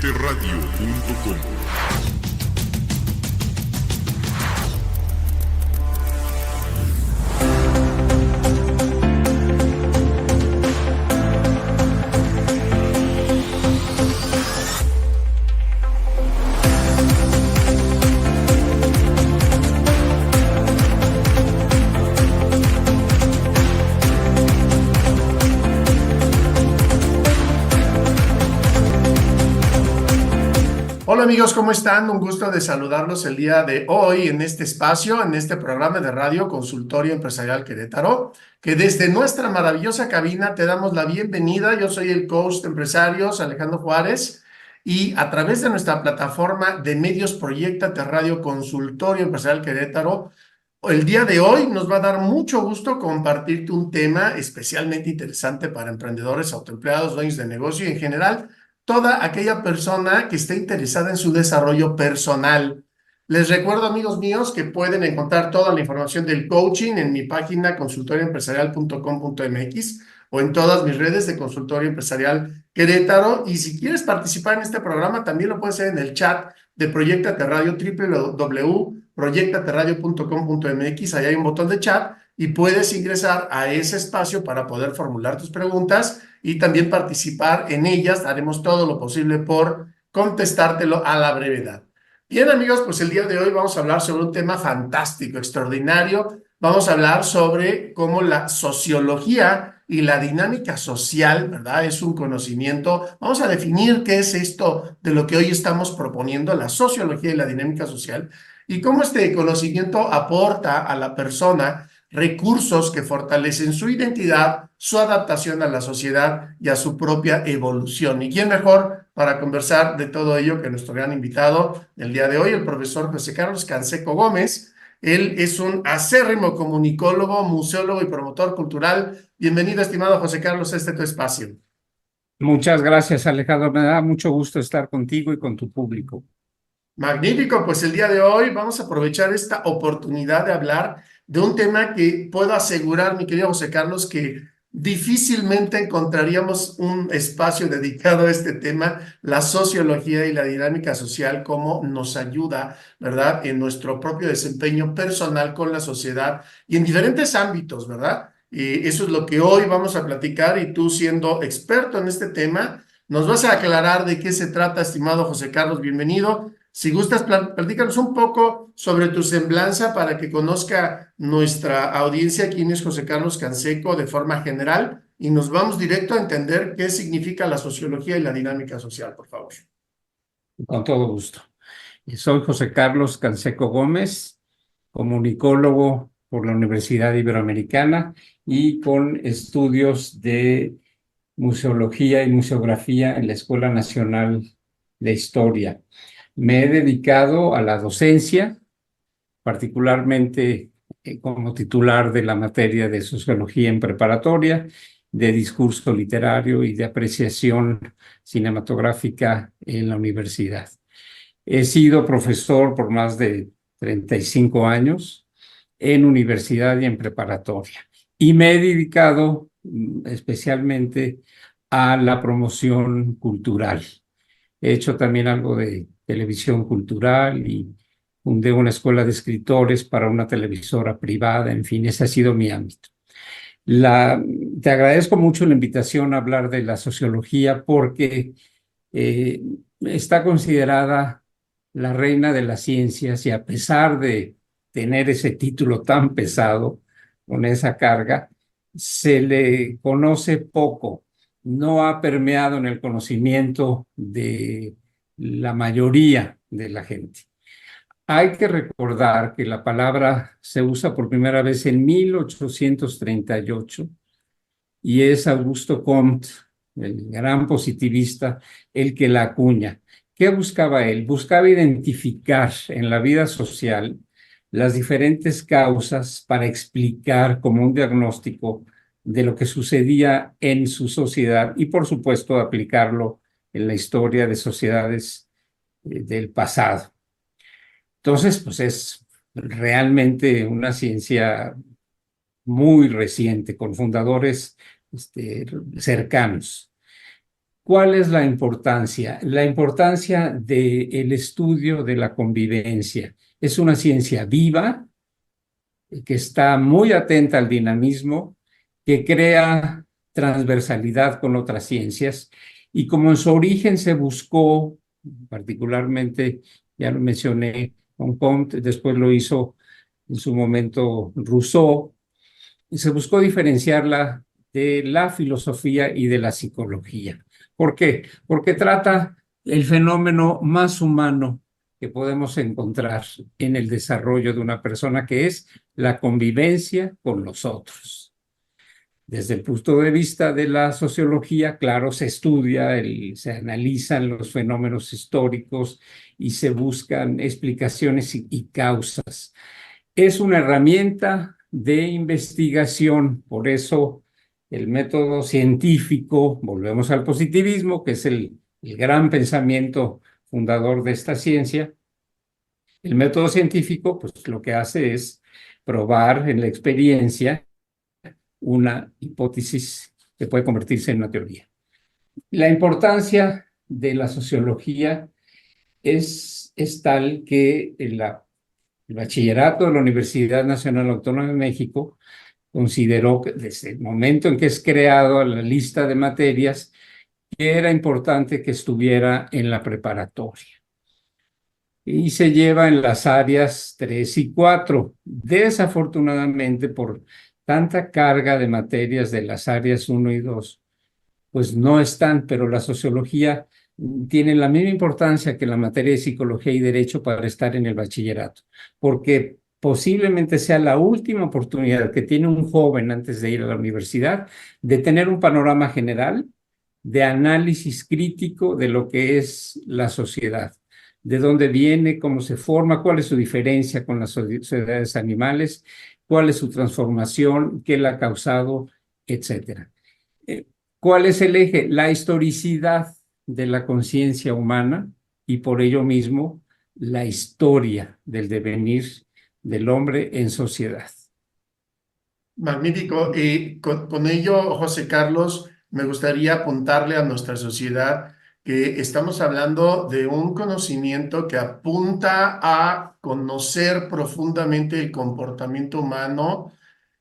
www.radioconsultoriempresarial.com. Hola amigos, ¿cómo están? Un gusto de saludarlos el día de hoy en este espacio, en este programa de radio Consultorio Empresarial Querétaro, que desde nuestra maravillosa cabina te damos la bienvenida. Yo soy el coach de empresarios Alejandro Juárez y a través de nuestra plataforma de medios Proyectate Radio Consultorio Empresarial Querétaro, el día de hoy nos va a dar mucho gusto compartirte un tema especialmente interesante para emprendedores, autoempleados, dueños de negocio y en general toda aquella persona que esté interesada en su desarrollo personal. Les recuerdo, amigos míos, que pueden encontrar toda la información del coaching en mi página consultorioempresarial.com.mx o en todas mis redes de Consultorio Empresarial Querétaro. Y si quieres participar en este programa, también lo puedes hacer en el chat de Proyectate Radio, www.proyectateradio.com.mx. Ahí hay un botón de chat y puedes ingresar a ese espacio para poder formular tus preguntas y también participar en ellas. Haremos todo lo posible por contestártelo a la brevedad. Bien, amigos, pues el día de hoy vamos a hablar sobre un tema fantástico, extraordinario. Vamos a hablar sobre cómo la sociología y la dinámica social, ¿verdad? Es un conocimiento. Vamos a definir qué es esto de lo que hoy estamos proponiendo, la sociología y la dinámica social, y cómo este conocimiento aporta a la persona recursos que fortalecen su identidad, su adaptación a la sociedad y a su propia evolución. ¿Y quién mejor para conversar de todo ello que nuestro gran invitado del día de hoy, el profesor José Carlos Canseco Gómez? Él es un acérrimo comunicólogo, museólogo y promotor cultural. Bienvenido, estimado José Carlos, a este tu espacio. Muchas gracias, Alejandro. Me da mucho gusto estar contigo y con tu público. Magnífico, pues el día de hoy vamos a aprovechar esta oportunidad de hablar de un tema que puedo asegurar, mi querido José Carlos, que difícilmente encontraríamos un espacio dedicado a este tema, la sociología y la dinámica social, cómo nos ayuda, ¿verdad?, en nuestro propio desempeño personal con la sociedad y en diferentes ámbitos, ¿verdad? Y eso es lo que hoy vamos a platicar y tú siendo experto en este tema, nos vas a aclarar de qué se trata, estimado José Carlos, bienvenido. Si gustas, platícanos un poco sobre tu semblanza para que conozca nuestra audiencia quién es José Carlos Canseco de forma general y nos vamos directo a entender qué significa la sociología y la dinámica social, por favor. Con todo gusto. Soy José Carlos Canseco Gómez, comunicólogo por la Universidad Iberoamericana y con estudios de museología y museografía en la Escuela Nacional de Historia. Me he dedicado a la docencia, particularmente como titular de la materia de sociología en preparatoria, de discurso literario y de apreciación cinematográfica en la universidad. He sido profesor por más de 35 años en universidad y en preparatoria y me he dedicado especialmente a la promoción cultural. He hecho también algo de televisión cultural y fundé una escuela de escritores para una televisora privada. En fin, ese ha sido mi ámbito. Te agradezco mucho la invitación a hablar de la sociología porque está considerada la reina de las ciencias y a pesar de tener ese título tan pesado, con esa carga, se le conoce poco. No ha permeado en el conocimiento de la mayoría de la gente. Hay que recordar que la palabra se usa por primera vez en 1838 y es Augusto Comte, el gran positivista, el que la acuña. ¿Qué buscaba él? Buscaba identificar en la vida social las diferentes causas para explicar como un diagnóstico de lo que sucedía en su sociedad y, por supuesto, aplicarlo en la historia de sociedades del pasado. Entonces, pues es realmente una ciencia muy reciente, con fundadores cercanos. ¿Cuál es la importancia? La importancia del estudio de la convivencia. Es una ciencia viva que está muy atenta al dinamismo, que crea transversalidad con otras ciencias y como en su origen se buscó, particularmente, ya lo mencioné, con Comte, después lo hizo en su momento Rousseau, y se buscó diferenciarla de la filosofía y de la psicología. ¿Por qué? Porque trata el fenómeno más humano que podemos encontrar en el desarrollo de una persona, que es la convivencia con los otros. Desde el punto de vista de la sociología, claro, se estudia, se analizan los fenómenos históricos y se buscan explicaciones y causas. Es una herramienta de investigación, por eso el método científico, volvemos al positivismo, que es el gran pensamiento fundador de esta ciencia. El método científico, pues lo que hace es probar en la experiencia una hipótesis que puede convertirse en una teoría. La importancia de la sociología es tal que el bachillerato de la Universidad Nacional Autónoma de México consideró que desde el momento en que es creado la lista de materias, que era importante que estuviera en la preparatoria. Y se lleva en las áreas 3 y 4. Desafortunadamente, por tanta carga de materias de las áreas 1 y 2, pues no están, pero la sociología tiene la misma importancia que la materia de psicología y derecho para estar en el bachillerato, porque posiblemente sea la última oportunidad que tiene un joven antes de ir a la universidad de tener un panorama general de análisis crítico de lo que es la sociedad, de dónde viene, cómo se forma, cuál es su diferencia con las sociedades animales, cuál es su transformación, qué la ha causado, etcétera. ¿Cuál es el eje? La historicidad de la conciencia humana y por ello mismo la historia del devenir del hombre en sociedad. Magnífico. Y con ello, José Carlos, me gustaría apuntarle a nuestra sociedad que estamos hablando de un conocimiento que apunta a conocer profundamente el comportamiento humano,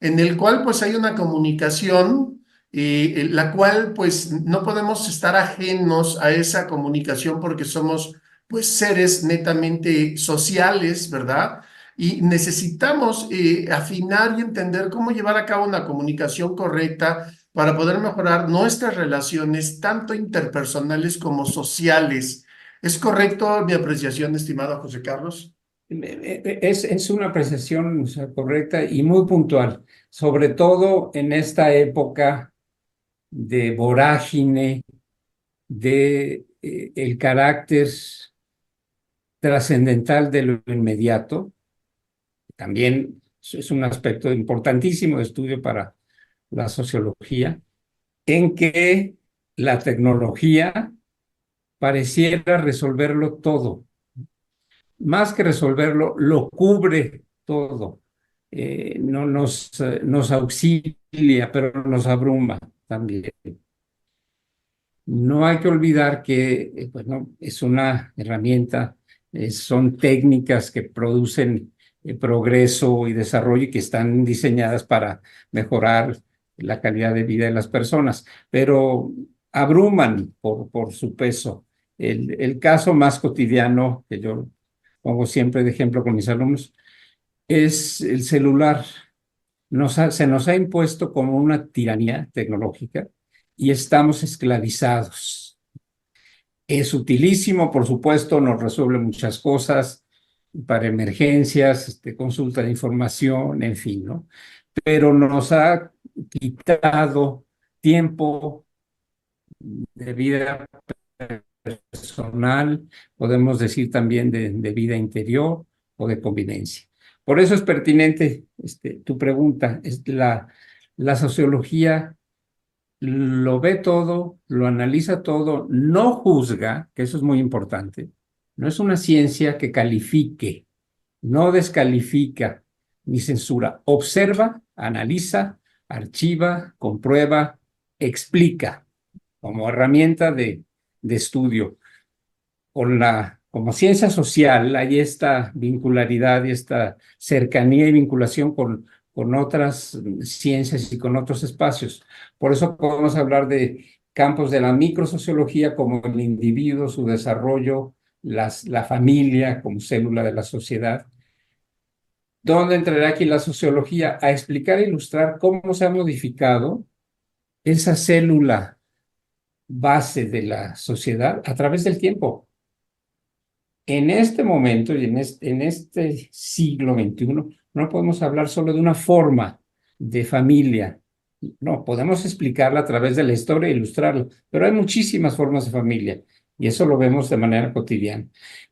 en el cual pues hay una comunicación, la cual pues no podemos estar ajenos a esa comunicación porque somos pues seres netamente sociales, ¿verdad? Y necesitamos afinar y entender cómo llevar a cabo una comunicación correcta para poder mejorar nuestras relaciones, tanto interpersonales como sociales. ¿Es correcto mi apreciación, estimado José Carlos? Es una apreciación, o sea, correcta y muy puntual, sobre todo en esta época de vorágine, de el carácter trascendental de lo inmediato. También es un aspecto importantísimo de estudio para la sociología, en que la tecnología pareciera resolverlo todo. Más que resolverlo, lo cubre todo. No nos auxilia, pero nos abruma también. No hay que olvidar que bueno, es una herramienta, son técnicas que producen progreso y desarrollo y que están diseñadas para mejorar la calidad de vida de las personas, pero abruman por su peso. El caso más cotidiano que yo pongo siempre de ejemplo con mis alumnos es el celular. Se nos ha impuesto como una tiranía tecnológica y estamos esclavizados. Es utilísimo, por supuesto, nos resuelve muchas cosas para emergencias, consulta de información, en fin, ¿no? Pero nos ha quitado tiempo de vida personal, podemos decir también de vida interior o de convivencia. Por eso es pertinente tu pregunta. La sociología lo ve todo, lo analiza todo, no juzga, que eso es muy importante. No es una ciencia que califique, no descalifica ni censura. Observa, analiza, archiva, comprueba, explica. como herramienta de estudio. Como ciencia social hay esta vincularidad y esta cercanía y vinculación con otras ciencias y con otros espacios. Por eso podemos hablar de campos de la microsociología como el individuo, su desarrollo, la familia como célula de la sociedad. ¿Dónde entrará aquí la sociología? A explicar e ilustrar cómo se ha modificado esa célula base de la sociedad a través del tiempo. En este momento y en este siglo XXI, no podemos hablar solo de una forma de familia. No, podemos explicarla a través de la historia e ilustrarla, pero hay muchísimas formas de familia y eso lo vemos de manera cotidiana.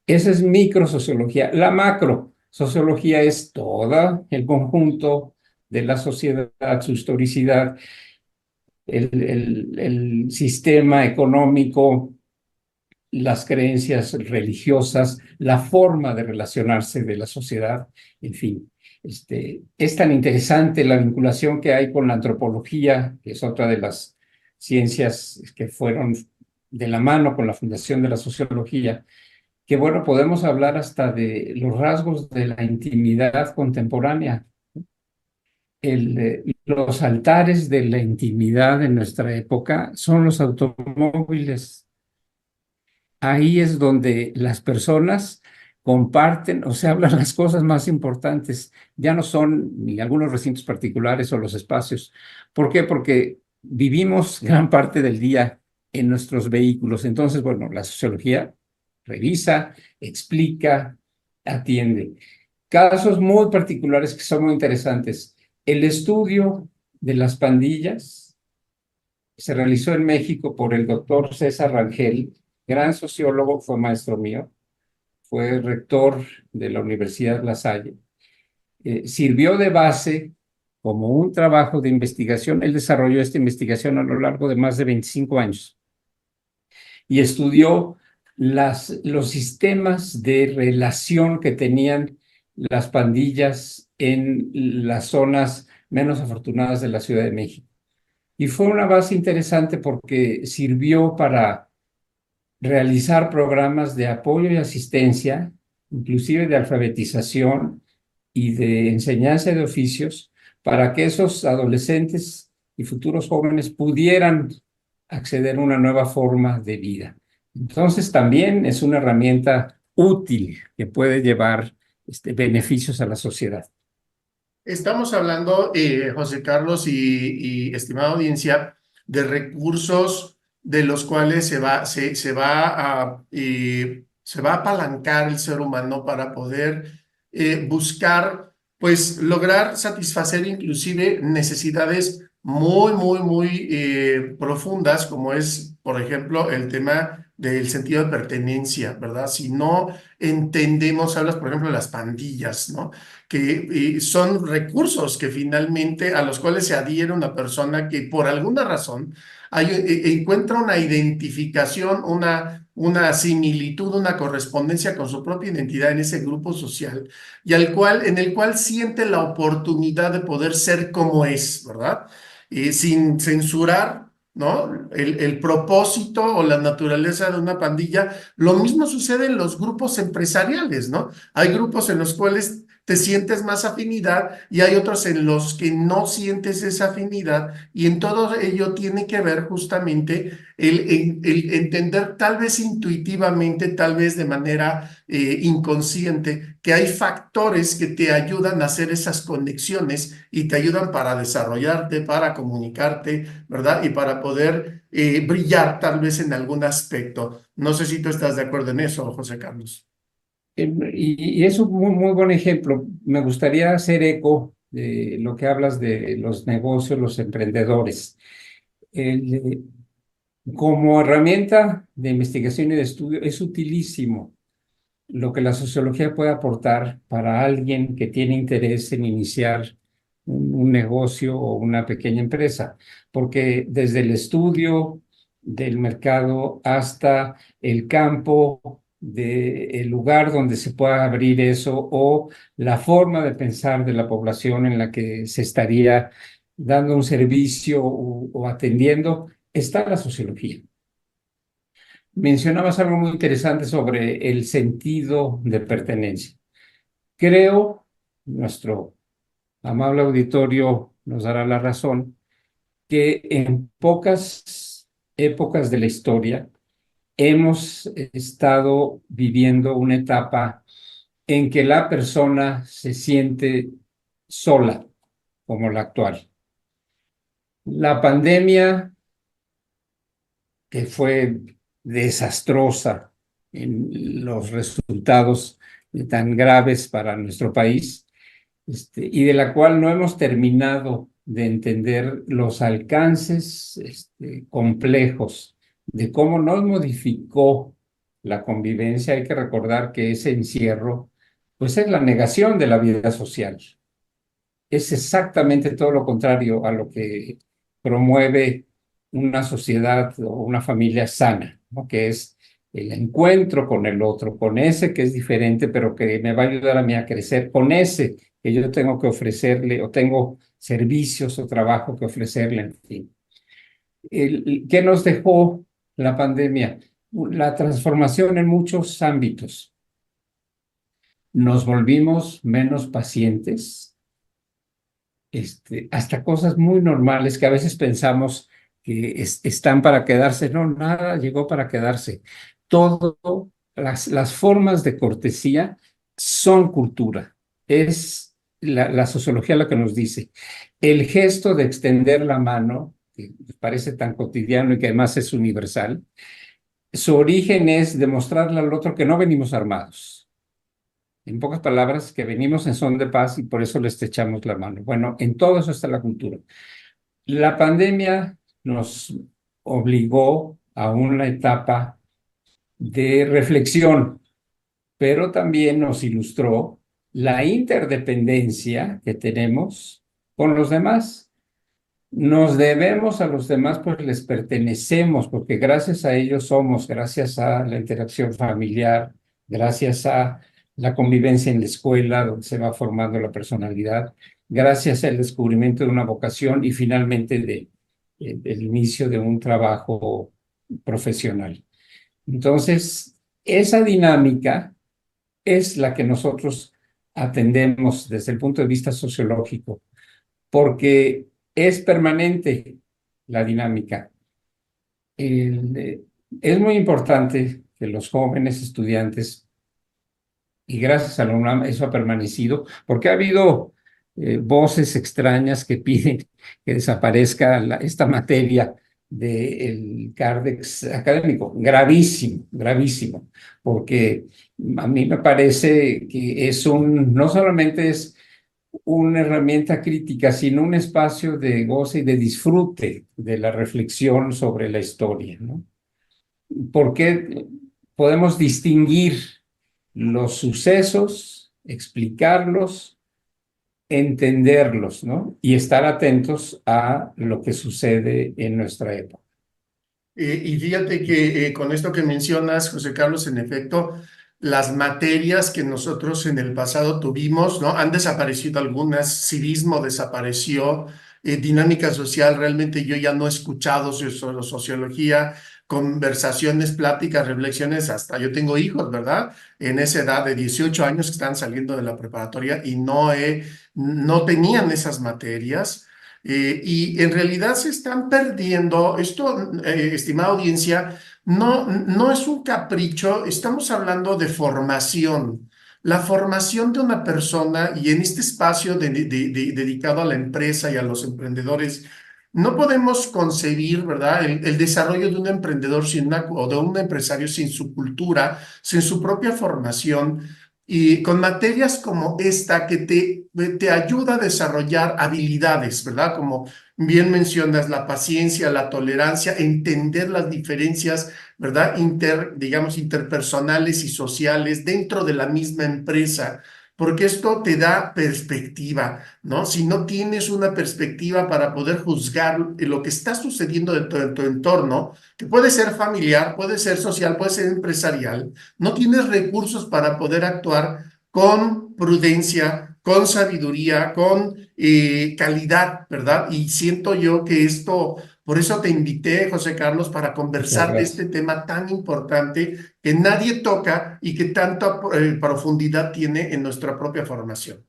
Esa es microsociología. La macrosociología es todo el conjunto de la sociedad, su historicidad, el sistema económico, las creencias religiosas, la forma de relacionarse de la sociedad, en fin. Es tan interesante la vinculación que hay con la antropología, que es otra de las ciencias que fueron de la mano con la fundación de la sociología, que bueno, podemos hablar hasta de los rasgos de la intimidad contemporánea. Los altares de la intimidad en nuestra época son los automóviles. Ahí es donde las personas comparten o se hablan las cosas más importantes. Ya no son ni algunos recintos particulares o los espacios. ¿Por qué? Porque vivimos gran parte del día en nuestros vehículos. Entonces, bueno, la sociología revisa, explica, atiende. Casos muy particulares que son muy interesantes. El estudio de las pandillas se realizó en México por el doctor César Rangel, gran sociólogo, fue maestro mío, fue rector de la Universidad La Salle. Sirvió de base como un trabajo de investigación. Él desarrolló esta investigación a lo largo de más de 25 años y estudió los sistemas de relación que tenían las pandillas en las zonas menos afortunadas de la Ciudad de México. Y fue una base interesante porque sirvió para realizar programas de apoyo y asistencia, inclusive de alfabetización y de enseñanza de oficios, para que esos adolescentes y futuros jóvenes pudieran acceder a una nueva forma de vida. Entonces también es una herramienta útil que puede llevar beneficios a la sociedad. Estamos hablando, José Carlos y estimada audiencia, de recursos de los cuales se va a apalancar el ser humano para poder buscar, pues, lograr satisfacer inclusive necesidades muy profundas, como es, por ejemplo, el tema del sentido de pertenencia, ¿verdad? Si no entendemos, hablas, por ejemplo, de las pandillas, ¿no? Que son recursos que finalmente a los cuales se adhiere una persona que por alguna razón encuentra una identificación, una similitud, una correspondencia con su propia identidad en ese grupo social y en el cual siente la oportunidad de poder ser como es, ¿verdad? Sin censurar, ¿no? El propósito o la naturaleza de una pandilla. Lo mismo sucede en los grupos empresariales, ¿no? Hay grupos en los cuales te sientes más afinidad y hay otros en los que no sientes esa afinidad y en todo ello tiene que ver justamente el entender tal vez intuitivamente, tal vez de manera inconsciente, que hay factores que te ayudan a hacer esas conexiones y te ayudan para desarrollarte, para comunicarte, ¿verdad? Y para poder brillar tal vez en algún aspecto. No sé si tú estás de acuerdo en eso, José Carlos. Y es un muy buen ejemplo. Me gustaría hacer eco de lo que hablas de los negocios, los emprendedores. El, Como herramienta de investigación y de estudio es utilísimo lo que la sociología puede aportar para alguien que tiene interés en iniciar un negocio o una pequeña empresa, porque desde el estudio del mercado hasta el campo del lugar donde se pueda abrir eso o la forma de pensar de la población en la que se estaría dando un servicio o atendiendo, está la sociología. Mencionabas algo muy interesante sobre el sentido de pertenencia. Creo, nuestro amable auditorio nos dará la razón, que en pocas épocas de la historia hemos estado viviendo una etapa en que la persona se siente sola, como la actual. La pandemia, que fue desastrosa en los resultados tan graves para nuestro país, y de la cual no hemos terminado de entender los alcances complejos de cómo nos modificó la convivencia. Hay que recordar que ese encierro, pues es la negación de la vida social. Es exactamente todo lo contrario a lo que promueve una sociedad o una familia sana, ¿no? Que es el encuentro con el otro, con ese que es diferente, pero que me va a ayudar a mí a crecer, con ese que yo tengo que ofrecerle o tengo servicios o trabajo que ofrecerle, en fin. ¿Qué nos dejó la pandemia? La transformación en muchos ámbitos. Nos volvimos menos pacientes, hasta cosas muy normales que a veces pensamos que están para quedarse. No, nada llegó para quedarse. Todo, las formas de cortesía son cultura. Es la sociología lo que nos dice. El gesto de extender la mano, que parece tan cotidiano y que además es universal, su origen es demostrarle al otro que no venimos armados. En pocas palabras, que venimos en son de paz y por eso le estrechamos la mano. Bueno, en todo eso está la cultura. La pandemia nos obligó a una etapa de reflexión, pero también nos ilustró la interdependencia que tenemos con los demás. Nos debemos a los demás, pues les pertenecemos, porque gracias a ellos somos, gracias a la interacción familiar, gracias a la convivencia en la escuela, donde se va formando la personalidad, gracias al descubrimiento de una vocación y finalmente del inicio de un trabajo profesional. Entonces, esa dinámica es la que nosotros atendemos desde el punto de vista sociológico, porque es permanente la dinámica. Es muy importante que los jóvenes estudiantes, y gracias a la UNAM eso ha permanecido, porque ha habido voces extrañas que piden que desaparezca esta materia del CARDEX académico. Gravísimo, gravísimo, porque a mí me parece que no solamente es una herramienta crítica, sino un espacio de goce y de disfrute de la reflexión sobre la historia, ¿no? Porque podemos distinguir los sucesos, explicarlos, entenderlos, ¿no? Y estar atentos a lo que sucede en nuestra época. Y fíjate que con esto que mencionas, José Carlos, en efecto, las materias que nosotros en el pasado tuvimos, ¿no? Han desaparecido algunas, civismo desapareció, dinámica social, realmente yo ya no he escuchado sociología, conversaciones, pláticas, reflexiones, hasta yo tengo hijos, ¿verdad? En esa edad de 18 años que están saliendo de la preparatoria y no tenían esas materias. Y en realidad se están perdiendo, esto, estimada audiencia, no es un capricho, estamos hablando de formación. La formación de una persona y en este espacio dedicado a la empresa y a los emprendedores, no podemos concebir, ¿verdad?, el desarrollo de un emprendedor o de un empresario sin su cultura, sin su propia formación y con materias como esta que te ayuda a desarrollar habilidades, ¿verdad? Como bien mencionas, la paciencia, la tolerancia, entender las diferencias, ¿verdad? Digamos, interpersonales y sociales dentro de la misma empresa, porque esto te da perspectiva, ¿no? Si no tienes una perspectiva para poder juzgar lo que está sucediendo en tu entorno, que puede ser familiar, puede ser social, puede ser empresarial, no tienes recursos para poder actuar con prudencia, con sabiduría, con calidad, ¿verdad? Y siento yo que esto, por eso te invité, José Carlos, para Muchas conversar de gracias. este tema tan importante que nadie toca y que tanta profundidad tiene en nuestra propia formación.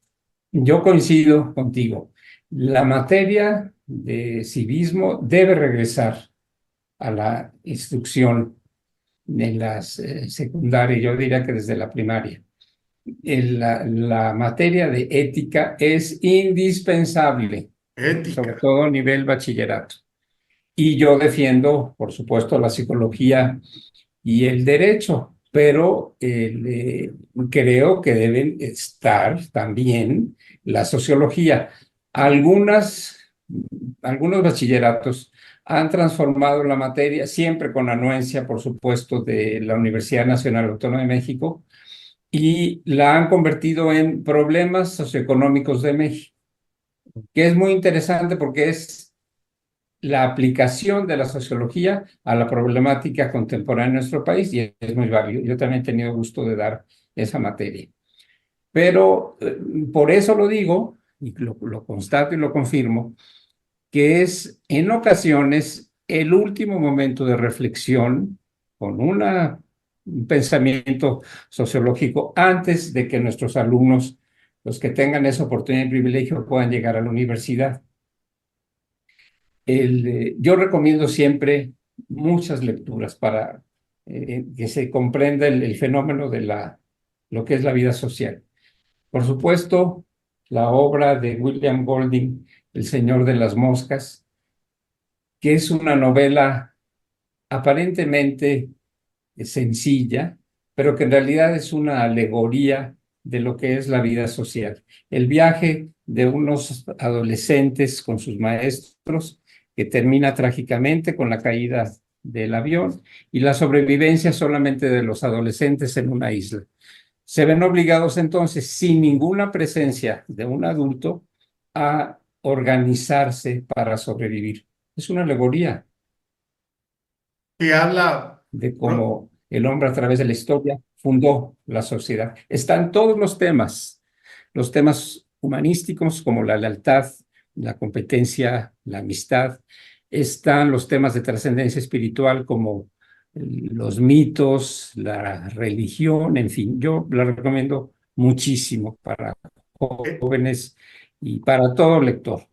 Yo coincido contigo. La materia de civismo debe regresar a la instrucción en las secundarias, yo diría que desde la primaria. La materia de ética es indispensable, sobre Ética. todo a nivel bachillerato. Y yo defiendo, por supuesto, la psicología y el derecho, pero creo que deben estar también la sociología. Algunas, algunos bachilleratos han transformado la materia, siempre con anuencia, por supuesto, de la Universidad Nacional Autónoma de México, y la han convertido en problemas socioeconómicos de México, que es muy interesante porque es la aplicación de la sociología a la problemática contemporánea en nuestro país y es muy válido. Yo también he tenido gusto de dar esa materia. Pero por eso lo digo, y lo constato y lo confirmo, que es en ocasiones el último momento de reflexión con un pensamiento sociológico antes de que nuestros alumnos, los que tengan esa oportunidad y privilegio, puedan llegar a la universidad. Yo recomiendo siempre muchas lecturas para que se comprenda el fenómeno de lo que es la vida social. Por supuesto, la obra de William Golding, El Señor de las Moscas, que es una novela aparentemente sencilla, pero que en realidad es una alegoría de lo que es la vida social. El viaje de unos adolescentes con sus maestros que termina trágicamente con la caída del avión y la sobrevivencia solamente de los adolescentes en una isla. Se ven obligados entonces, sin ninguna presencia de un adulto, a organizarse para sobrevivir. Es una alegoría Que habla, de ¿no? cómo el hombre a través de la historia fundó la sociedad. Están todos los temas humanísticos como la lealtad, la competencia, la amistad. Están los temas de trascendencia espiritual como los mitos, la religión, en fin, yo la recomiendo muchísimo para Eh, jóvenes y para todo lector.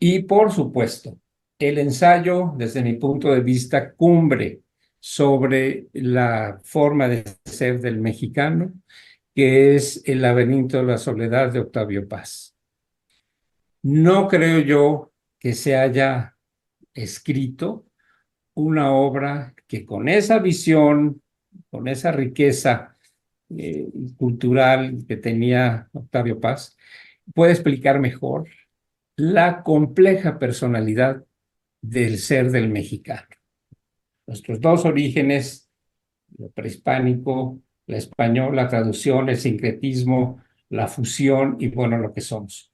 Y por supuesto, el ensayo, desde mi punto de vista, cumbre sobre la forma de ser del mexicano, que es El laberinto de la soledad de Octavio Paz. No creo yo que se haya escrito una obra que con esa visión, con esa riqueza cultural que tenía Octavio Paz, puede explicar mejor la compleja personalidad del ser del mexicano. Nuestros dos orígenes, lo prehispánico, la español, la traducción, el sincretismo, la fusión y bueno, lo que somos.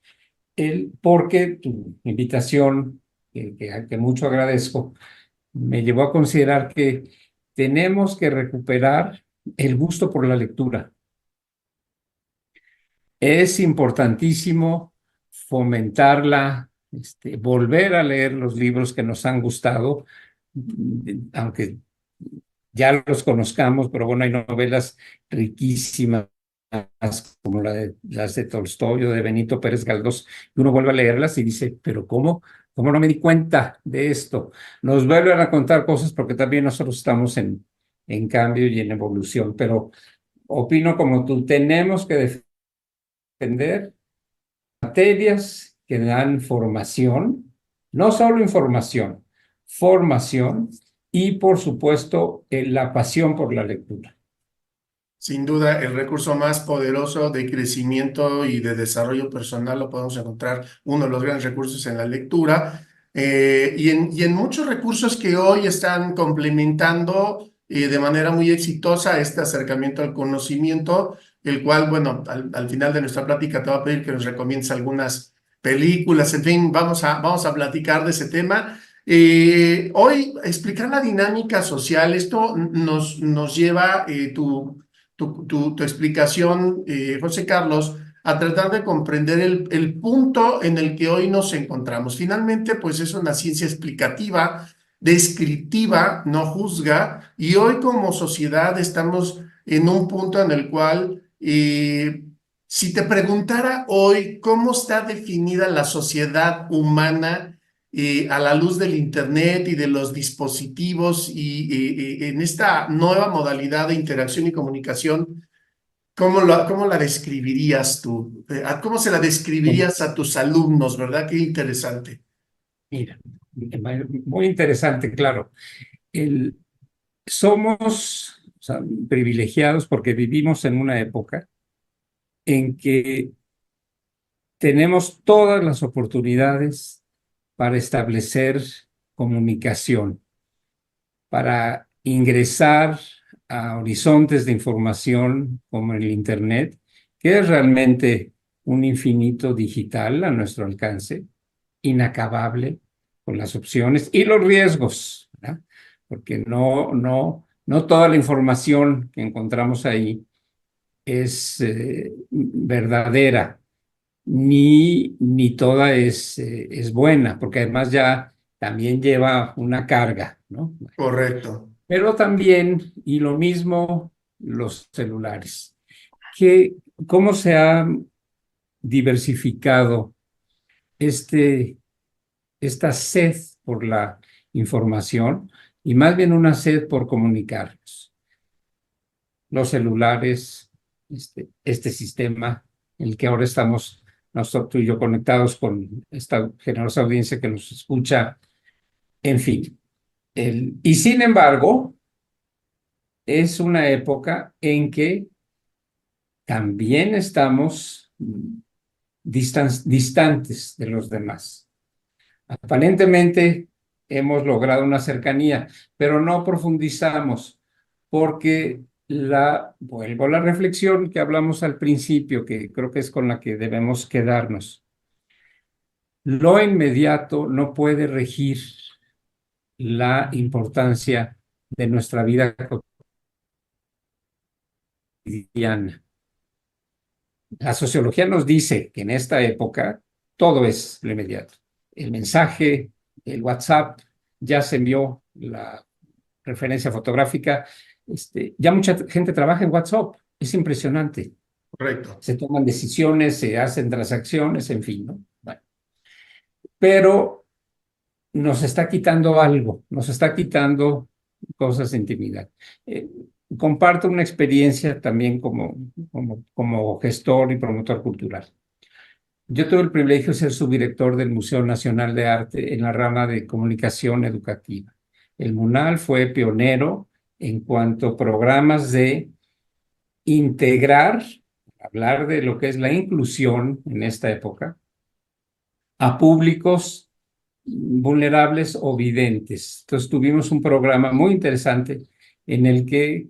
Porque tu invitación, que mucho agradezco, me llevó a considerar que tenemos que recuperar el gusto por la lectura. Es importantísimo fomentarla, volver a leer los libros que nos han gustado, aunque ya los conozcamos, pero bueno, hay novelas riquísimas como las de Tolstoy o de Benito Pérez Galdós, y uno vuelve a leerlas y dice, pero ¿cómo no me di cuenta de esto? Nos vuelven a contar cosas porque también nosotros estamos en cambio y en evolución, pero opino como tú, tenemos que defender materias que dan formación, no solo información, formación y, por supuesto, la pasión por la lectura. Sin duda, el recurso más poderoso de crecimiento y de desarrollo personal lo podemos encontrar, uno de los grandes recursos en la lectura, y en muchos recursos que hoy están complementando de manera muy exitosa este acercamiento al conocimiento, el cual, bueno, al final de nuestra plática te voy a pedir que nos recomiendes algunas películas, en fin, vamos a platicar de ese tema. Hoy explicar la dinámica social, esto nos lleva tu explicación, José Carlos, a tratar de comprender el punto en el que hoy nos encontramos. Finalmente, pues es una ciencia explicativa, descriptiva, no juzga, y hoy como sociedad estamos en un punto en el cual, si te preguntara hoy cómo está definida la sociedad humana, a la luz del Internet y de los dispositivos y en esta nueva modalidad de interacción y comunicación, ¿cómo la describirías tú? ¿Cómo se la describirías a tus alumnos, verdad? Qué interesante. Mira, muy interesante, claro. El, somos, o sea, privilegiados porque vivimos en una época en que tenemos todas las oportunidades para establecer comunicación, para ingresar a horizontes de información como el Internet, que es realmente un infinito digital a nuestro alcance, inacabable, con las opciones y los riesgos, ¿verdad? Porque no toda la información que encontramos ahí es verdadera, ni toda es buena, porque además ya también lleva una carga, ¿no? Correcto. Pero también, y lo mismo, los celulares. ¿Qué, cómo se ha diversificado este, esta sed por la información y más bien una sed por comunicarnos? Los celulares, este sistema en el que ahora estamos nosotros tú y yo conectados con esta generosa audiencia que nos escucha, en fin. Y sin embargo, es una época en que también estamos distantes de los demás. Aparentemente hemos logrado una cercanía, pero no profundizamos porque vuelvo a la reflexión que hablamos al principio, que creo que es con la que debemos quedarnos. Lo inmediato no puede regir la importancia de nuestra vida cotidiana. La sociología nos dice que en esta época todo es lo inmediato. El mensaje, el WhatsApp, ya se envió la referencia fotográfica. Ya mucha gente trabaja en WhatsApp. Es impresionante. Correcto. Se toman decisiones, se hacen transacciones, en fin, ¿no? Bueno, pero nos está quitando algo, nos está quitando cosas de intimidad. Eh, Comparto una experiencia también como gestor y promotor cultural. Yo tuve el privilegio de ser subdirector del Museo Nacional de Arte en la rama de comunicación educativa. El MUNAL fue pionero en cuanto a programas de integrar, hablar de lo que es la inclusión en esta época, a públicos vulnerables o videntes. Entonces tuvimos un programa muy interesante en el que,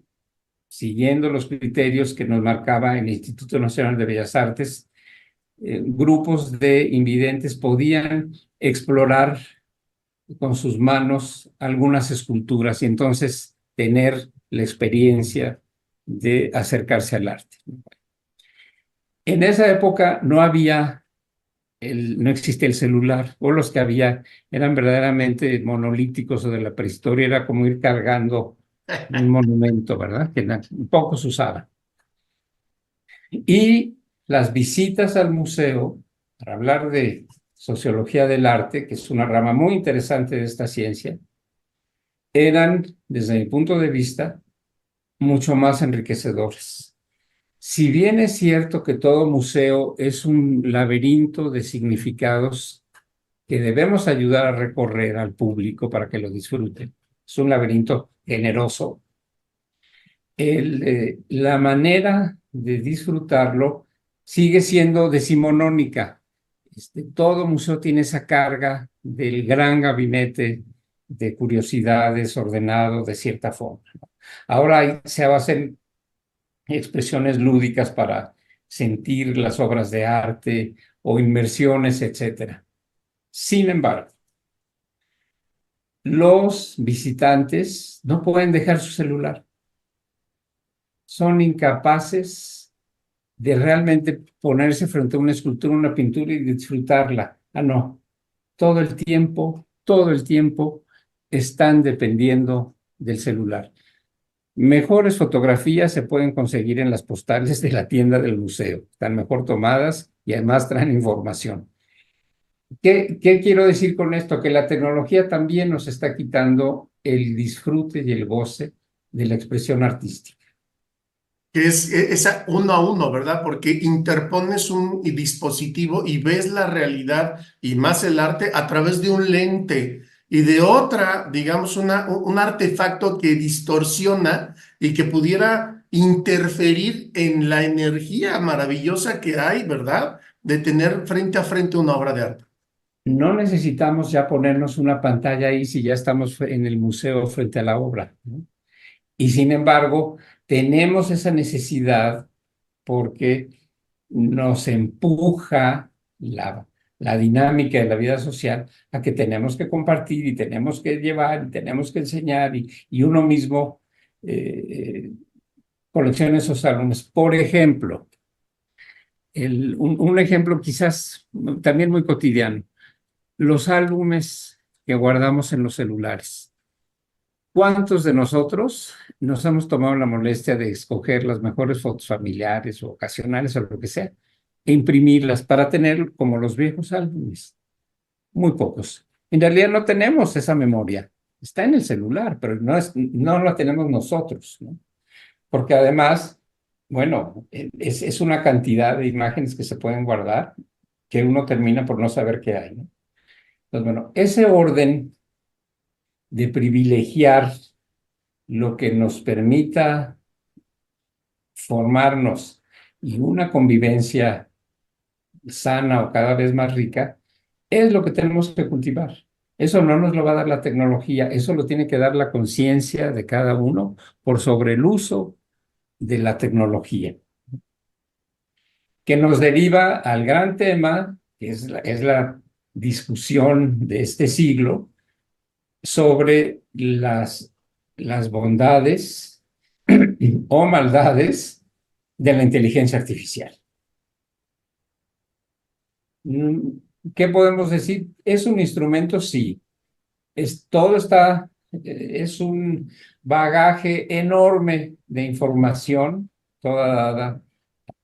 siguiendo los criterios que nos marcaba el Instituto Nacional de Bellas Artes, grupos de invidentes podían explorar con sus manos algunas esculturas y entonces tener la experiencia de acercarse al arte. En esa época no existía el celular, o los que había eran verdaderamente monolíticos o de la prehistoria, era como ir cargando un monumento, ¿verdad? Que poco se usaba. Y las visitas al museo, para hablar de sociología del arte, que es una rama muy interesante de esta ciencia, eran, desde mi punto de vista, mucho más enriquecedores. Si bien es cierto que todo museo es un laberinto de significados que debemos ayudar a recorrer al público para que lo disfruten, es un laberinto generoso, la manera de disfrutarlo sigue siendo decimonónica. Todo museo tiene esa carga del gran gabinete de curiosidades ordenado de cierta forma, ¿no? Ahora se hacen expresiones lúdicas para sentir las obras de arte o inmersiones, etcétera. Sin embargo, los visitantes no pueden dejar su celular. Son incapaces de realmente ponerse frente a una escultura, una pintura y disfrutarla. Ah, no, todo el tiempo están dependiendo del celular. Mejores fotografías se pueden conseguir en las postales de la tienda del museo. Están mejor tomadas y además traen información. ¿Qué quiero decir con esto? Que la tecnología también nos está quitando el disfrute y el goce de la expresión artística. Que es esa uno a uno, ¿verdad? Porque interpones un dispositivo y ves la realidad y más el arte a través de un lente y de otra, digamos, un artefacto que distorsiona y que pudiera interferir en la energía maravillosa que hay, ¿verdad? De tener frente a frente una obra de arte. No necesitamos ya ponernos una pantalla ahí si ya estamos en el museo frente a la obra, ¿no? Y sin embargo, tenemos esa necesidad porque nos empuja la dinámica de la vida social a que tenemos que compartir y tenemos que llevar y tenemos que enseñar y uno mismo colecciona esos álbumes. Por ejemplo, un ejemplo quizás también muy cotidiano, los álbumes que guardamos en los celulares. ¿Cuántos de nosotros nos hemos tomado la molestia de escoger las mejores fotos familiares o ocasionales o lo que sea e imprimirlas para tener como los viejos álbumes? Muy pocos. En realidad no tenemos esa memoria. Está en el celular, pero no la tenemos nosotros, ¿no? Porque además, bueno, es una cantidad de imágenes que se pueden guardar que uno termina por no saber qué hay, ¿no? Entonces, bueno, ese orden de privilegiar lo que nos permita formarnos y una convivencia sana o cada vez más rica, es lo que tenemos que cultivar. Eso no nos lo va a dar la tecnología, eso lo tiene que dar la conciencia de cada uno por sobre el uso de la tecnología, que nos deriva al gran tema, que es la discusión de este siglo, sobre las bondades o maldades de la inteligencia artificial. ¿Qué podemos decir? ¿Es un instrumento? Sí. Todo está, es un bagaje enorme de información, toda dada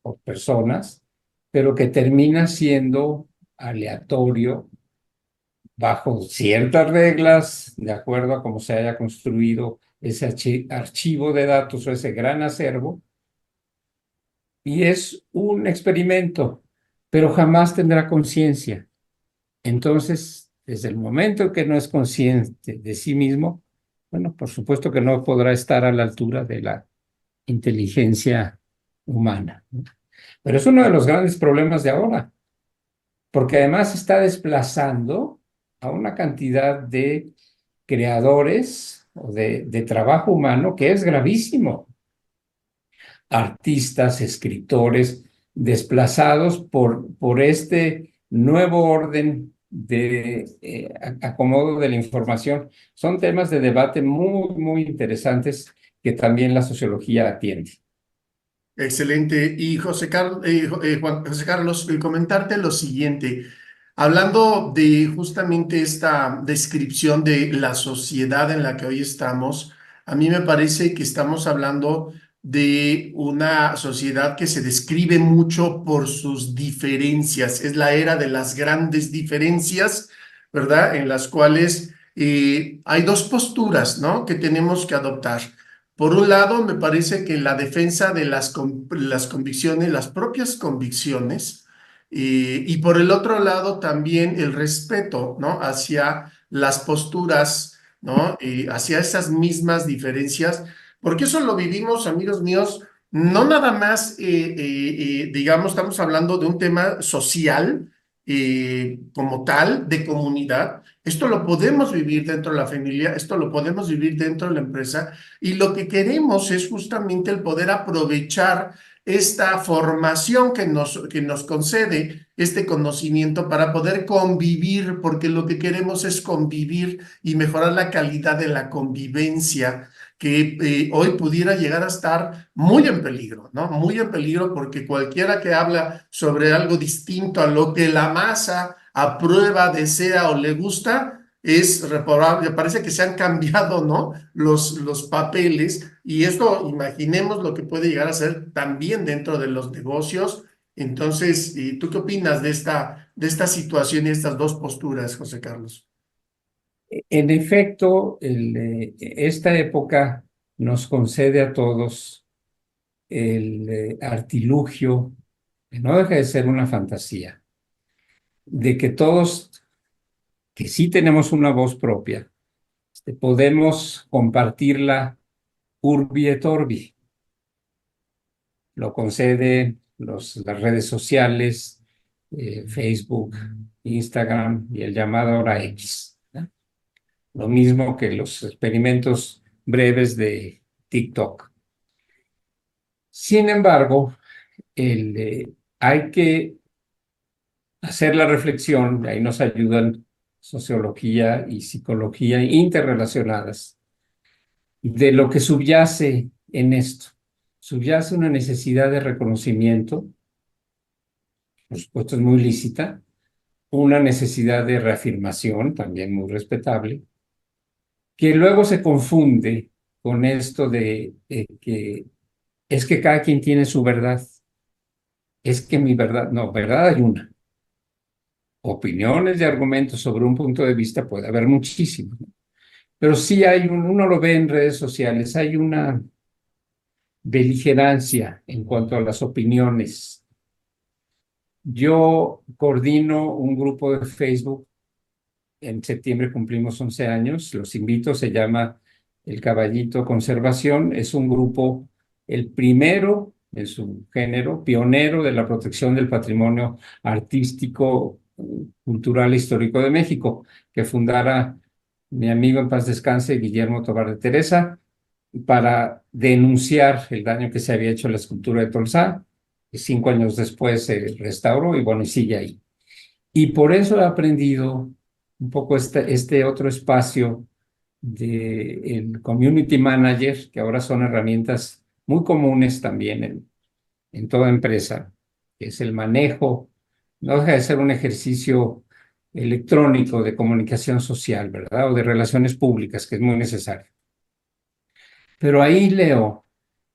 por personas, pero que termina siendo aleatorio bajo ciertas reglas, de acuerdo a cómo se haya construido ese archivo de datos o ese gran acervo, y es un experimento, pero jamás tendrá conciencia. Entonces, desde el momento que no es consciente de sí mismo, bueno, por supuesto que no podrá estar a la altura de la inteligencia humana, ¿no? Pero es uno de los grandes problemas de ahora, porque además está desplazando a una cantidad de creadores o de trabajo humano que es gravísimo. Artistas, escritores, desplazados por este nuevo orden de acomodo de la información. Son temas de debate muy, muy interesantes que también la sociología atiende. Excelente. Y José Carlos, comentarte lo siguiente. Hablando de justamente esta descripción de la sociedad en la que hoy estamos, a mí me parece que estamos hablando de una sociedad que se describe mucho por sus diferencias. Es la era de las grandes diferencias, ¿verdad? En las cuales hay dos posturas, ¿no? Que tenemos que adoptar. Por un lado, me parece que la defensa de las convicciones, las propias convicciones, y por el otro lado también el respeto, ¿no? Hacia las posturas, ¿no? Y hacia esas mismas diferencias, porque eso lo vivimos, amigos míos, no nada más, digamos, estamos hablando de un tema social como tal, de comunidad. Esto lo podemos vivir dentro de la familia, esto lo podemos vivir dentro de la empresa, y lo que queremos es justamente el poder aprovechar esta formación que nos concede este conocimiento para poder convivir, porque lo que queremos es convivir y mejorar la calidad de la convivencia que hoy pudiera llegar a estar muy en peligro, ¿no? Muy en peligro porque cualquiera que habla sobre algo distinto a lo que la masa aprueba, desea o le gusta, es reprobable. Parece que se han cambiado, ¿no? Los papeles y esto, imaginemos lo que puede llegar a ser también dentro de los negocios. Entonces, ¿tú qué opinas de esta situación y estas dos posturas, José Carlos? En efecto, esta época nos concede a todos el artilugio, que no deja de ser una fantasía, de que todos, que sí tenemos una voz propia, podemos compartirla urbi et orbi. Lo concede las redes sociales, Facebook, Instagram y el llamado ahora X, ¿no? Lo mismo que los experimentos breves de TikTok. Sin embargo, hay que hacer la reflexión, ahí nos ayudan sociología y psicología interrelacionadas, de lo que subyace en esto. Subyace una necesidad de reconocimiento, por supuesto es muy lícita, una necesidad de reafirmación, también muy respetable, que luego se confunde con esto de que es que cada quien tiene su verdad. Es que mi verdad, no, verdad hay una. Opiniones y argumentos sobre un punto de vista puede haber muchísimos, ¿no? Pero sí hay uno lo ve en redes sociales, hay una beligerancia en cuanto a las opiniones. Yo coordino un grupo de Facebook, en septiembre cumplimos 11 años, los invito, se llama El Caballito Conservación, es un grupo, el primero en su género, pionero de la protección del patrimonio artístico, cultural e histórico de México, que fundara mi amigo en paz descanse, Guillermo Tobar de Teresa, para denunciar el daño que se había hecho a la escultura de Tolsá. 5 años después se restauró y bueno, y sigue ahí. Y por eso he aprendido un poco este otro espacio de el community manager, que ahora son herramientas muy comunes también en toda empresa, que es el manejo, no deja de ser un ejercicio electrónico de comunicación social, ¿verdad? O de relaciones públicas, que es muy necesario. Pero ahí leo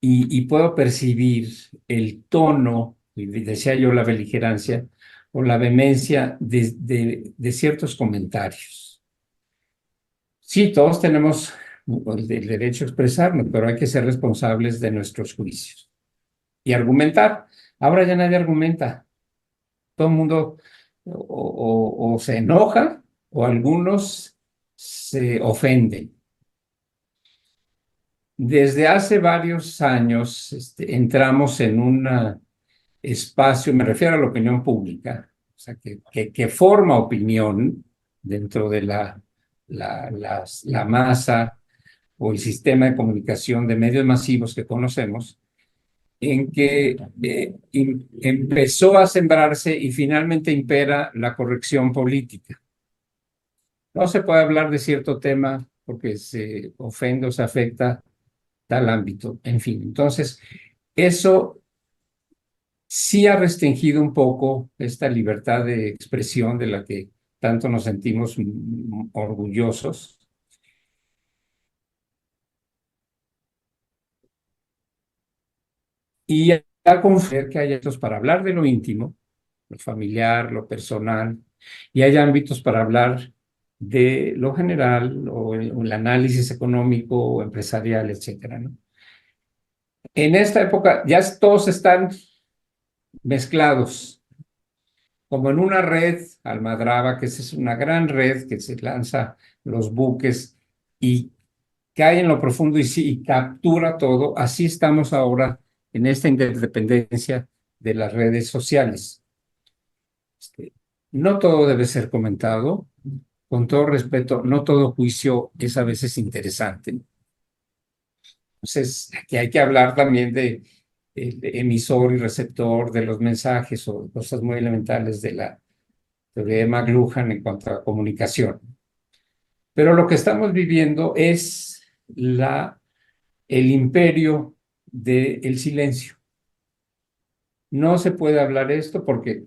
y puedo percibir el tono, y decía yo la beligerancia, o la vehemencia de ciertos comentarios. Sí, todos tenemos el derecho a expresarnos, pero hay que ser responsables de nuestros juicios y argumentar. Ahora ya nadie argumenta. Todo el mundo o se enoja o algunos se ofenden. Desde hace varios años entramos en un espacio, me refiero a la opinión pública, o sea, que forma opinión dentro de la masa o el sistema de comunicación de medios masivos que conocemos, en que empezó a sembrarse y finalmente impera la corrección política. No se puede hablar de cierto tema porque se ofende o se afecta tal ámbito, en fin. Entonces, eso sí ha restringido un poco esta libertad de expresión de la que tanto nos sentimos orgullosos. Y a confiar que hay ámbitos para hablar de lo íntimo, lo familiar, lo personal, y hay ámbitos para hablar de lo general o el análisis económico o empresarial, etcétera, ¿no? En esta época ya todos están mezclados, como en una red almadraba, que es una gran red que se lanza los buques y cae en lo profundo y captura todo. Así estamos ahora en esta interdependencia de las redes sociales. No todo debe ser comentado. Con todo respeto, no todo juicio es a veces interesante. Entonces, aquí hay que hablar también el emisor y receptor de los mensajes o cosas muy elementales de la teoría de McLuhan en cuanto a comunicación. Pero lo que estamos viviendo es el imperio del silencio. No se puede hablar esto porque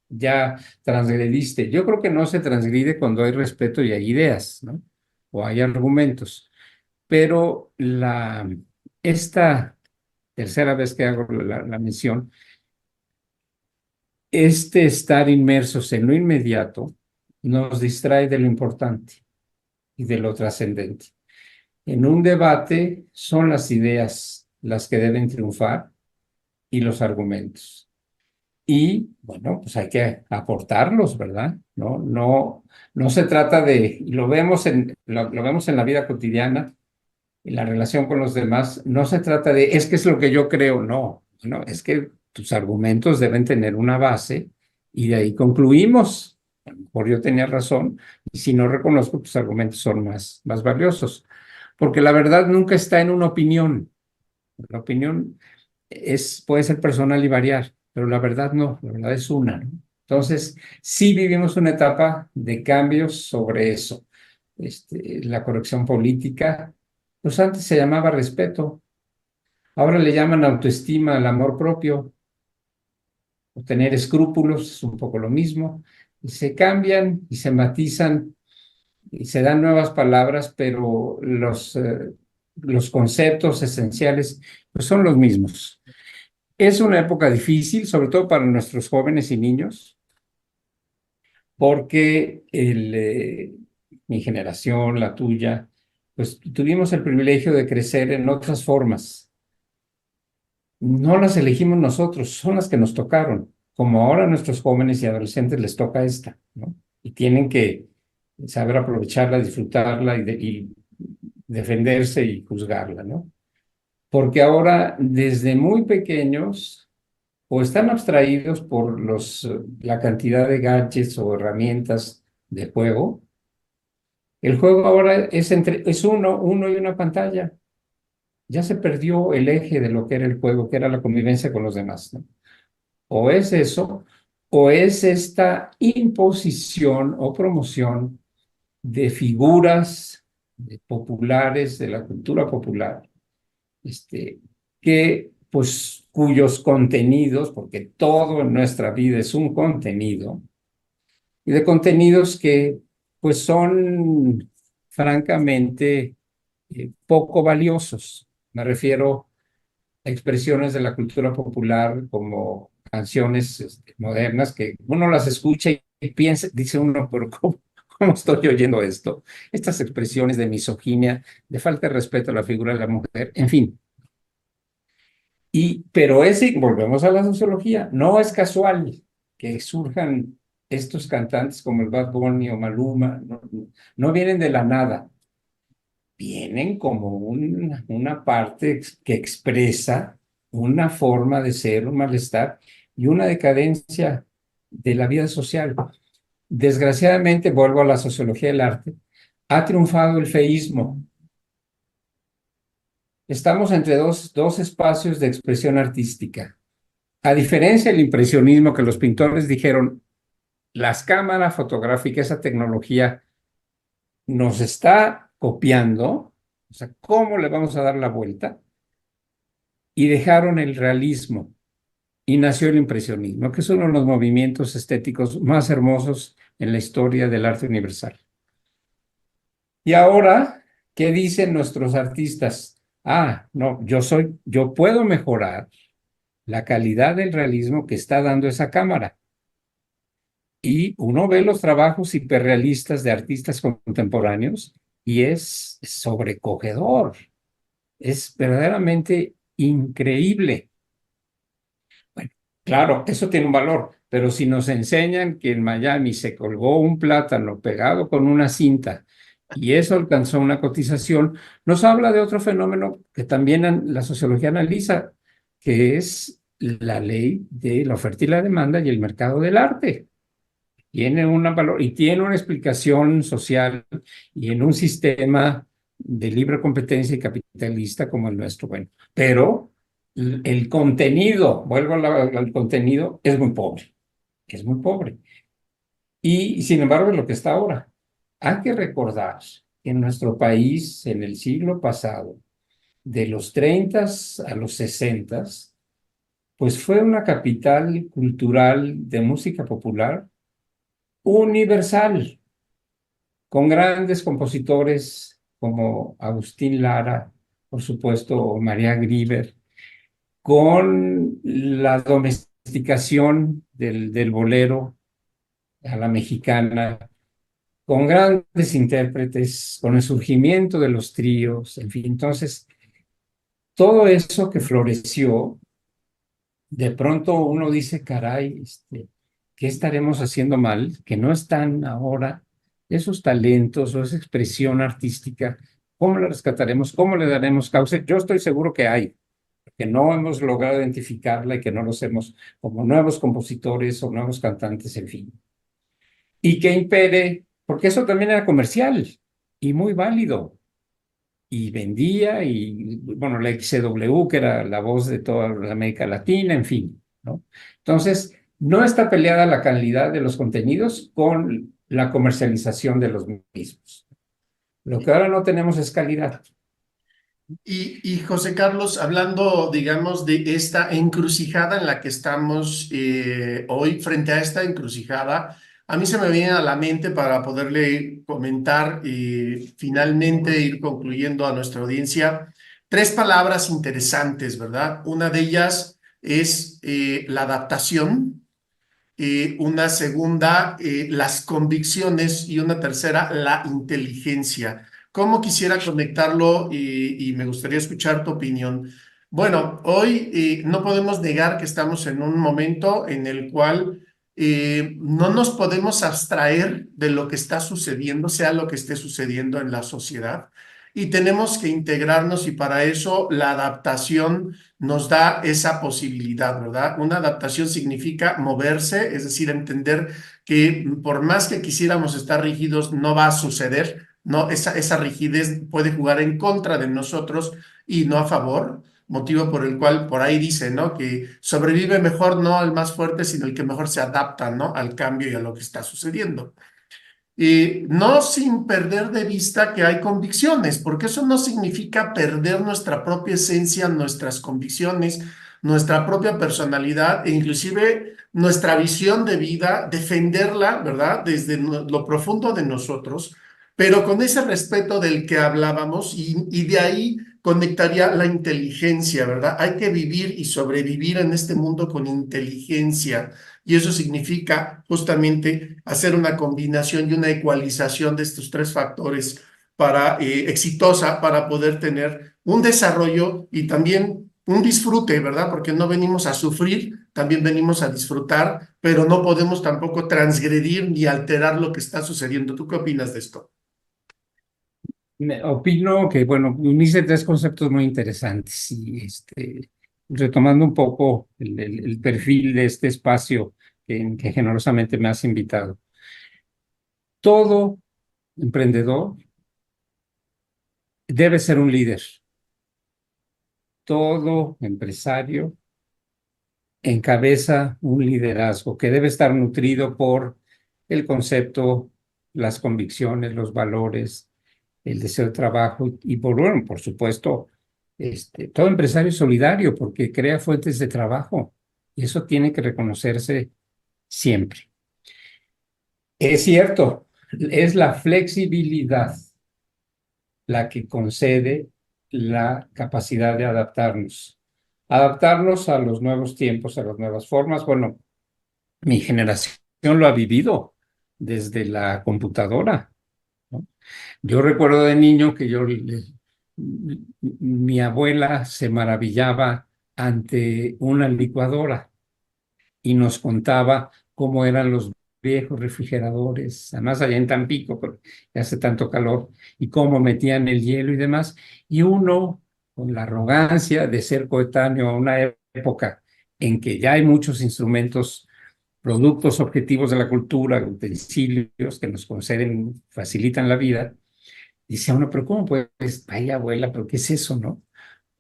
ya transgrediste. Yo creo que no se transgride cuando hay respeto y hay ideas, ¿no? O hay argumentos. Pero esta tercera vez que hago la mención, estar inmersos en lo inmediato nos distrae de lo importante y de lo trascendente. En un debate son las ideas las que deben triunfar y los argumentos. Y bueno, pues hay que aportarlos, ¿verdad? No se trata de, lo vemos en la vida cotidiana, en la relación con los demás, no se trata de, es que es lo que yo creo, no, es que tus argumentos deben tener una base y de ahí concluimos. A lo mejor yo tenía razón y si no reconozco, tus argumentos son más valiosos. Porque la verdad nunca está en una opinión. La opinión puede ser personal y variar, pero la verdad no, la verdad es una, ¿no? Entonces, sí vivimos una etapa de cambios sobre eso. La corrección política, pues antes se llamaba respeto, ahora le llaman autoestima al amor propio, o tener escrúpulos, es un poco lo mismo, y se cambian y se matizan y se dan nuevas palabras, pero los conceptos esenciales pues son los mismos. Es una época difícil, sobre todo para nuestros jóvenes y niños, porque mi generación, la tuya, pues tuvimos el privilegio de crecer en otras formas. No las elegimos nosotros, son las que nos tocaron. Como ahora a nuestros jóvenes y adolescentes les toca esta, ¿no? Y tienen que saber aprovecharla, disfrutarla y defenderse y juzgarla, ¿no? Porque ahora, desde muy pequeños, o están abstraídos por la cantidad de gadgets o herramientas de juego. El juego ahora es uno y una pantalla. Ya se perdió el eje de lo que era el juego, que era la convivencia con los demás, ¿no? O es eso, o es esta imposición o promoción de figuras populares, de la cultura popular, que, pues, cuyos contenidos, porque todo en nuestra vida es un contenido, y de contenidos que, pues, son francamente poco valiosos. Me refiero a expresiones de la cultura popular como canciones modernas que uno las escucha y piensa, dice uno, pero ¿cómo estoy oyendo esto? Estas expresiones de misoginia, de falta de respeto a la figura de la mujer, en fin. Pero volvemos a la sociología, no es casual que surjan estos cantantes como el Bad Bunny o Maluma, no vienen de la nada, vienen como una parte que expresa una forma de ser, un malestar y una decadencia de la vida social. Desgraciadamente, vuelvo a la sociología del arte, ha triunfado el feísmo. Estamos entre dos espacios de expresión artística. A diferencia del impresionismo, que los pintores dijeron, las cámaras fotográficas, esa tecnología nos está copiando, o sea, ¿cómo le vamos a dar la vuelta? Y dejaron el realismo y nació el impresionismo, que es uno de los movimientos estéticos más hermosos en la historia del arte universal. Y ahora, ¿qué dicen nuestros artistas? No, yo puedo mejorar la calidad del realismo que está dando esa cámara. Y uno ve los trabajos hiperrealistas de artistas contemporáneos y es sobrecogedor, es verdaderamente increíble. Bueno, claro, eso tiene un valor, pero si nos enseñan que en Miami se colgó un plátano pegado con una cinta y eso alcanzó una cotización, nos habla de otro fenómeno que también la sociología analiza, que es la ley de la oferta y la demanda y el mercado del arte. Tiene un valor y tiene una explicación social y en un sistema de libre competencia y capitalista como el nuestro. Bueno, pero El contenido, vuelvo al contenido, es muy pobre, es muy pobre. Y sin embargo es lo que está ahora. Hay que recordar que en nuestro país, en el siglo pasado, de los 30 a los 60, pues fue una capital cultural de música popular universal, con grandes compositores como Agustín Lara, por supuesto, o María Grieber, con la domesticación del bolero a la mexicana, con grandes intérpretes, con el surgimiento de los tríos, en fin. Entonces, todo eso que floreció, de pronto uno dice, caray, ¿qué estaremos haciendo mal? Que no están ahora esos talentos o esa expresión artística. ¿Cómo la rescataremos? ¿Cómo le daremos cauce? Yo estoy seguro que hay, que no hemos logrado identificarla y que no lo hacemos como nuevos compositores o nuevos cantantes, en fin. Y que impere, porque eso también era comercial y muy válido, y vendía, y bueno, la XCW, que era la voz de toda la América Latina, en fin, ¿no? Entonces, no está peleada la calidad de los contenidos con la comercialización de los mismos. Lo que ahora no tenemos es calidad. Y José Carlos, hablando, digamos, de esta encrucijada en la que estamos hoy, frente a esta encrucijada, a mí se me viene a la mente para poderle comentar y finalmente ir concluyendo a nuestra audiencia tres palabras interesantes, ¿verdad? Una de ellas es la adaptación, una segunda, las convicciones y una tercera, la inteligencia. ¿Cómo quisiera conectarlo y me gustaría escuchar tu opinión? Bueno, hoy no podemos negar que estamos en un momento en el cual no nos podemos abstraer de lo que está sucediendo, sea lo que esté sucediendo en la sociedad, y tenemos que integrarnos y para eso la adaptación nos da esa posibilidad, ¿verdad? Una adaptación significa moverse, es decir, entender que por más que quisiéramos estar rígidos, no va a suceder, ¿no? Esa rigidez puede jugar en contra de nosotros y no a favor, motivo por el cual por ahí dice, ¿no? Que sobrevive mejor no el más fuerte, sino el que mejor se adapta, ¿no? Al cambio y a lo que está sucediendo. No sin perder de vista que hay convicciones, porque eso no significa perder nuestra propia esencia, nuestras convicciones, nuestra propia personalidad e inclusive nuestra visión de vida, defenderla, ¿verdad? Desde lo profundo de nosotros, pero con ese respeto del que hablábamos y de ahí conectaría la inteligencia, ¿verdad? Hay que vivir y sobrevivir en este mundo con inteligencia. Y eso significa justamente hacer una combinación y una ecualización de estos tres factores para, exitosa para poder tener un desarrollo y también un disfrute, ¿verdad? Porque no venimos a sufrir, también venimos a disfrutar, pero no podemos tampoco transgredir ni alterar lo que está sucediendo. ¿Tú qué opinas de esto? Opino que, bueno, unirse tres conceptos muy interesantes y retomando un poco el perfil de este espacio que generosamente me has invitado. Todo emprendedor debe ser un líder. Todo empresario encabeza un liderazgo que debe estar nutrido por el concepto, las convicciones, los valores, el deseo de trabajo y bueno, por supuesto, todo empresario es solidario porque crea fuentes de trabajo y eso tiene que reconocerse siempre. Es cierto, es la flexibilidad la que concede la capacidad de adaptarnos a los nuevos tiempos, a las nuevas formas. Bueno, mi generación lo ha vivido desde la computadora, ¿no? Yo recuerdo de niño que mi abuela se maravillaba ante una licuadora y nos contaba cómo eran los viejos refrigeradores, además allá en Tampico, porque hace tanto calor, y cómo metían el hielo y demás. Y uno, con la arrogancia de ser coetáneo a una época en que ya hay muchos instrumentos, productos objetivos de la cultura, utensilios que nos conceden, facilitan la vida, dice uno, pero ¿cómo puedes? Vaya abuela, pero ¿qué es eso, no?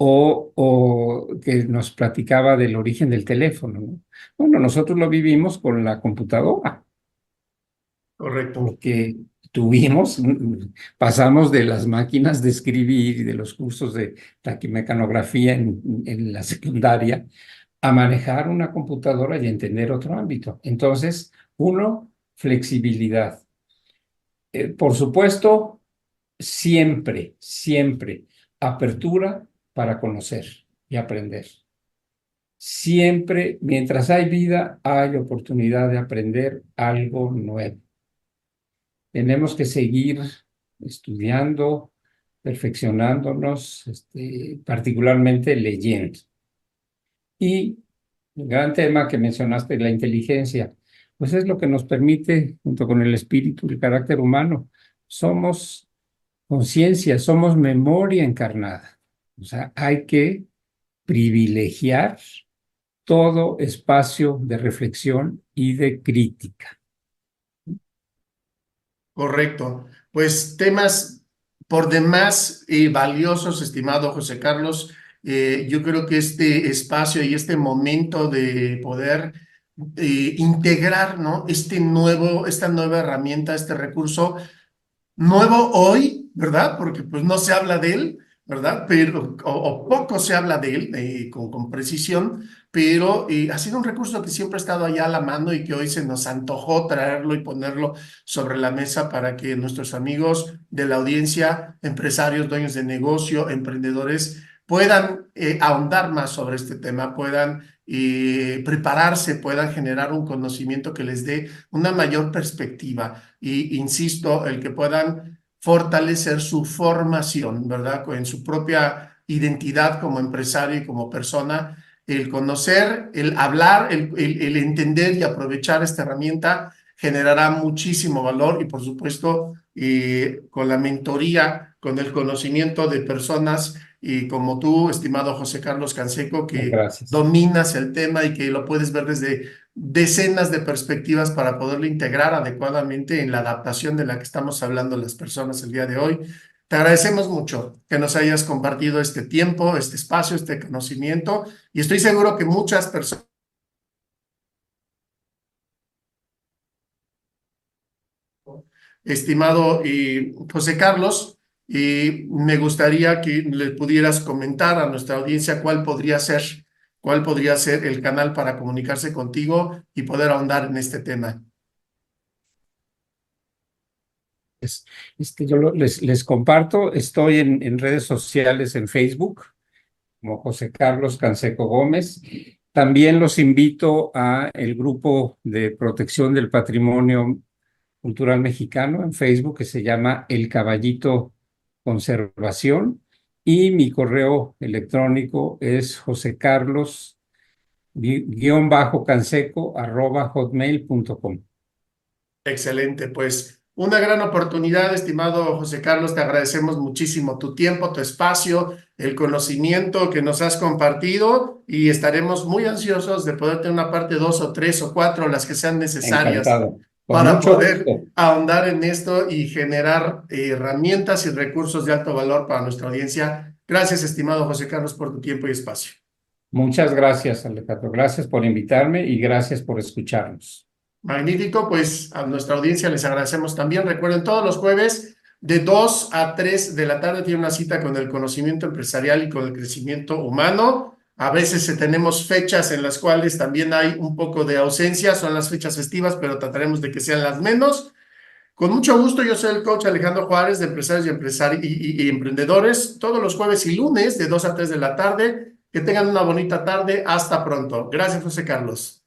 o que nos platicaba del origen del teléfono, ¿no? Bueno, nosotros lo vivimos con la computadora, Correcto. porque pasamos de las máquinas de escribir y de los cursos de taquimecanografía en la secundaria a manejar una computadora y entender otro ámbito. Entonces, uno, flexibilidad. Por supuesto, siempre, siempre apertura para conocer y aprender. Siempre, mientras hay vida, hay oportunidad de aprender algo nuevo. Tenemos que seguir estudiando, perfeccionándonos, particularmente leyendo. Y el gran tema que mencionaste, la inteligencia, pues es lo que nos permite, junto con el espíritu, el carácter humano. Somos conciencia, somos memoria encarnada. O sea, hay que privilegiar todo espacio de reflexión y de crítica. Correcto. Pues temas por demás valiosos, estimado José Carlos. Yo creo que este espacio y este momento de poder integrar, ¿no? Esta nueva herramienta, este recurso nuevo hoy, ¿verdad? Porque pues no se habla de él, ¿verdad? Pero, o poco se habla de él con precisión, pero ha sido un recurso que siempre ha estado allá a la mano y que hoy se nos antojó traerlo y ponerlo sobre la mesa para que nuestros amigos de la audiencia, empresarios, dueños de negocio, emprendedores, puedan ahondar más sobre este tema, puedan prepararse, puedan generar un conocimiento que les dé una mayor perspectiva y, insisto, el que puedan fortalecer su formación, ¿verdad? En su propia identidad como empresario y como persona, el conocer, el hablar, el entender y aprovechar esta herramienta generará muchísimo valor y, por supuesto, con la mentoría, con el conocimiento de personas y como tú, estimado José Carlos Canseco, que Gracias. dominas el tema y que lo puedes ver desde decenas de perspectivas para poderlo integrar adecuadamente en la adaptación de la que estamos hablando las personas el día de hoy. Te agradecemos mucho que nos hayas compartido este tiempo, este espacio, este conocimiento y estoy seguro que muchas personas, estimado José Carlos, me gustaría que le pudieras comentar a nuestra audiencia cuál podría ser el canal para comunicarse contigo y poder ahondar en este tema. Les comparto, estoy en redes sociales, en Facebook, como José Carlos Canseco Gómez. También los invito a el grupo de protección del patrimonio cultural mexicano en Facebook, que se llama El Caballito Conservación, y mi correo electrónico es josecarlos-canseco@hotmail.com. Excelente, pues una gran oportunidad, estimado José Carlos, te agradecemos muchísimo tu tiempo, tu espacio, el conocimiento que nos has compartido y estaremos muy ansiosos de poder tener una parte 2 o 3 o 4, las que sean necesarias Encantado. Con para mucho poder gusto. ahondar en esto y generar herramientas y recursos de alto valor para nuestra audiencia. Gracias, estimado José Carlos, por tu tiempo y espacio. Muchas gracias, Alejandro. Gracias por invitarme y gracias por escucharnos. Magnífico, pues a nuestra audiencia les agradecemos también. Recuerden, todos los jueves de 2 a 3 de la tarde tiene una cita con el conocimiento empresarial y con el crecimiento humano. A veces tenemos fechas en las cuales también hay un poco de ausencia, son las fechas festivas, pero trataremos de que sean las menos. Con mucho gusto, yo soy el coach Alejandro Juárez de Empresarios y Emprendedores, todos los jueves y lunes de 2 a 3 de la tarde. Que tengan una bonita tarde. Hasta pronto. Gracias, José Carlos.